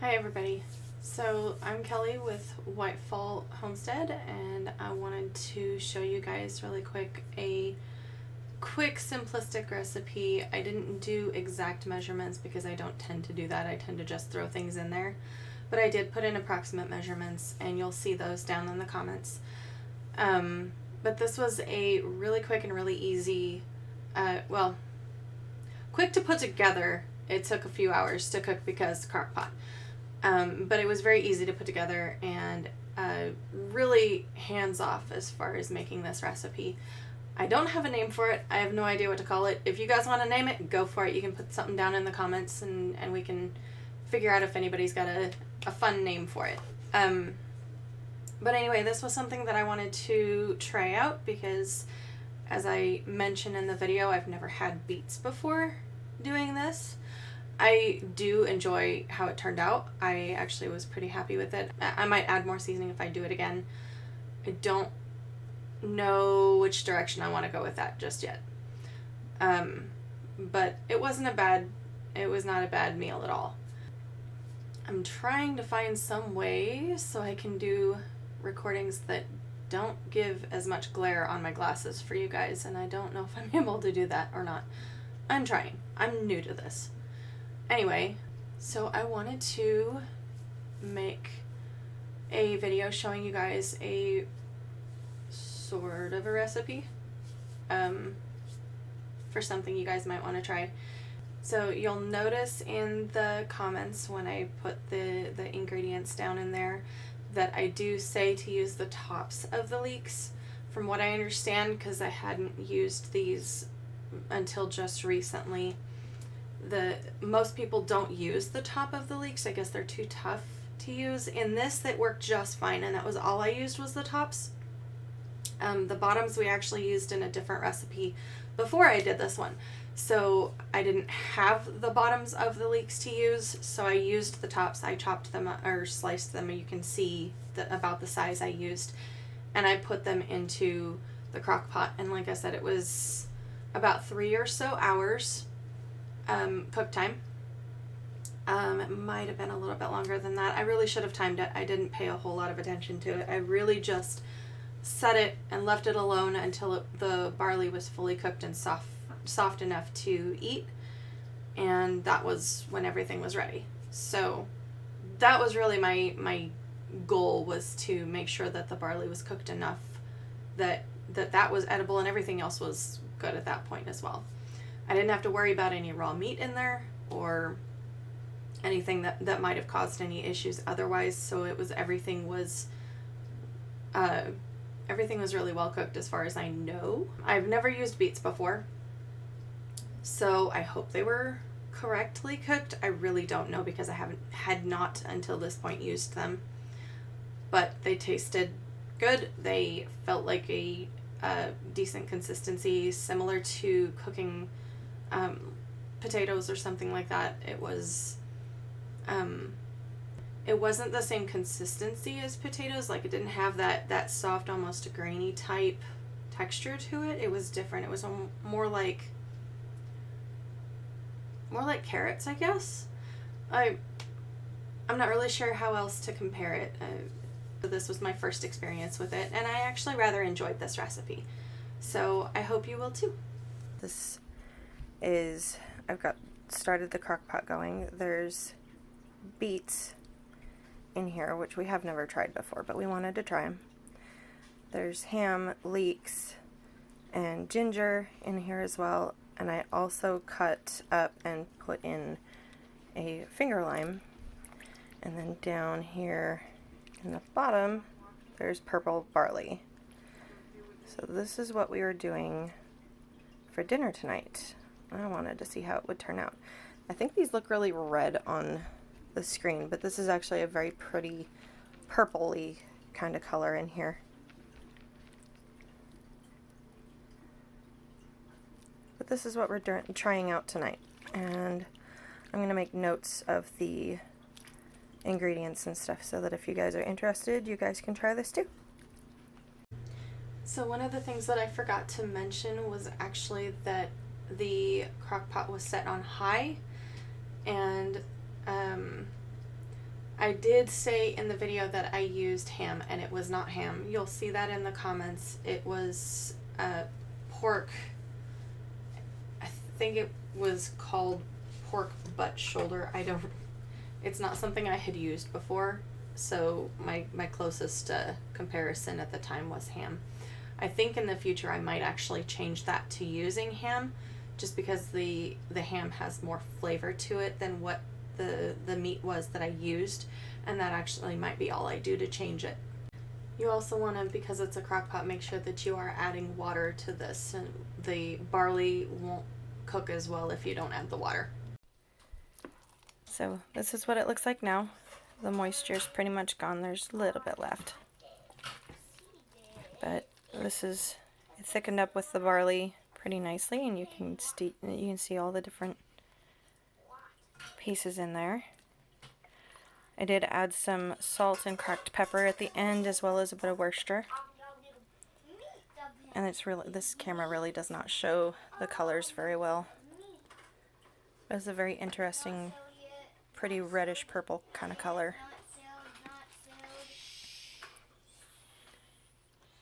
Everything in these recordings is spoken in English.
Hi everybody. So I'm Kelly with Whitefall Homestead, and I wanted to show you guys really quick a quick simplistic recipe. I didn't do exact measurements because I don't tend to do that. I tend to just throw things in there. But I did put in approximate measurements, and you'll see those down in the comments. But this was a really quick and really easy, quick to put together. It took a few hours to cook because crock pot. But it was very easy to put together and really hands-off as far as making this recipe. I don't have a name for it. I have no idea what to call it. If you guys want to name it, go for it. You can put something down in the comments and we can figure out if anybody's got a fun name for it. But anyway, this was something that I wanted to try out because, as I mentioned in the video, I've never had beets before doing this. I do enjoy how it turned out. I actually was pretty happy with it. I might add more seasoning if I do it again. I don't know which direction I want to go with that just yet. But it was not a bad meal at all. I'm trying to find some way so I can do recordings that don't give as much glare on my glasses for you guys, and I don't know if I'm able to do that or not. I'm trying. I'm new to this. Anyway, so I wanted to make a video showing you guys a sort of a recipe for something you guys might want to try. So you'll notice in the comments when I put the ingredients down in there that I do say to use the tops of the leeks. From what I understand, because I hadn't used these until just recently, most people don't use the top of the leeks. I guess they're too tough to use. In this, that worked just fine, and that was all I used was the tops. The bottoms we actually used in a different recipe before I did this one. So I didn't have the bottoms of the leeks to use, so I used the tops. I chopped them or sliced them, and you can see about the size I used, and I put them into the crock pot. And like I said, it was about 3 or so hours cook time. It might have been a little bit longer than that. I really should have timed it. I didn't pay a whole lot of attention to it. I really just set it and left it alone until the barley was fully cooked and soft enough to eat, and that was when everything was ready. So that was really my goal, was to make sure that the barley was cooked enough that was edible, and everything else was good at that point as well. I didn't have to worry about any raw meat in there or anything that might have caused any issues otherwise. So everything was really well cooked as far as I know. I've never used beets before, so I hope they were correctly cooked. I really don't know because I had not until this point used them, but they tasted good. They felt like a decent consistency, similar to cooking potatoes or something like that. It wasn't the same consistency as potatoes. Like, it didn't have that soft, almost grainy type texture to it. It was different. It was more like carrots, I guess. I'm not really sure how else to compare it. This was my first experience with it, and I actually rather enjoyed this recipe. So I hope you will too. I've got started the crock pot going. There's beets in here, which we have never tried before, but we wanted to try them. There's ham, leeks, and ginger in here as well, and I also cut up and put in a finger lime. And then down here in the bottom, there's purple barley. So this is what we were doing for dinner tonight. I wanted to see how it would turn out. I think these look really red on the screen, but this is actually a very pretty purpley kind of color in here. But this is what we're trying out tonight, and I'm going to make notes of the ingredients and stuff so that if you guys are interested, you guys can try this too. So one of the things that I forgot to mention was actually that the crock pot was set on high, and I did say in the video that I used ham, and it was not ham. You'll see that in the comments. It was pork. I think it was called pork butt shoulder. It's not something I had used before, so my closest comparison at the time was ham. I think in the future I might actually change that to using ham, just because the ham has more flavor to it than what the meat was that I used, and that actually might be all I do to change it. You also want to, because it's a crock pot, make sure that you are adding water to this, and the barley won't cook as well if you don't add the water. So this is what it looks like now. The moisture's pretty much gone. There's a little bit left, but this is it thickened up with the barley pretty nicely, and you can see all the different pieces in there. I did add some salt and cracked pepper at the end, as well as a bit of Worcestershire. And this camera really does not show the colors very well. It's a very interesting, pretty reddish purple kind of color.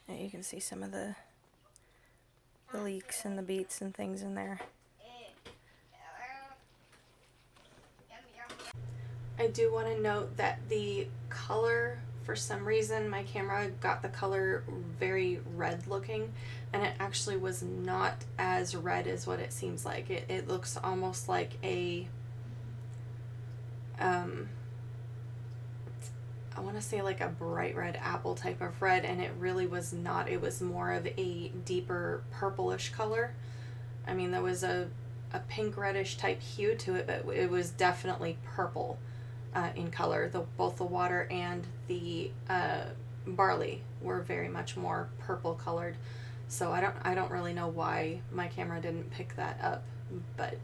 And you can see some of the leeks and the beets and things in there. I do want to note that the color, for some reason, my camera got the color very red looking, and it actually was not as red as what it seems like. It looks almost like a, I want to say like a bright red apple type of red, and it really was not. It was more of a deeper purplish color. I mean, there was a pink reddish type hue to it, but it was definitely purple. In color. Both the water and the barley were very much more purple colored. So I don't really know why my camera didn't pick that up, but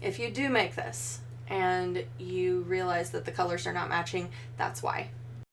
if you do make this and you realize that the colors are not matching, that's why.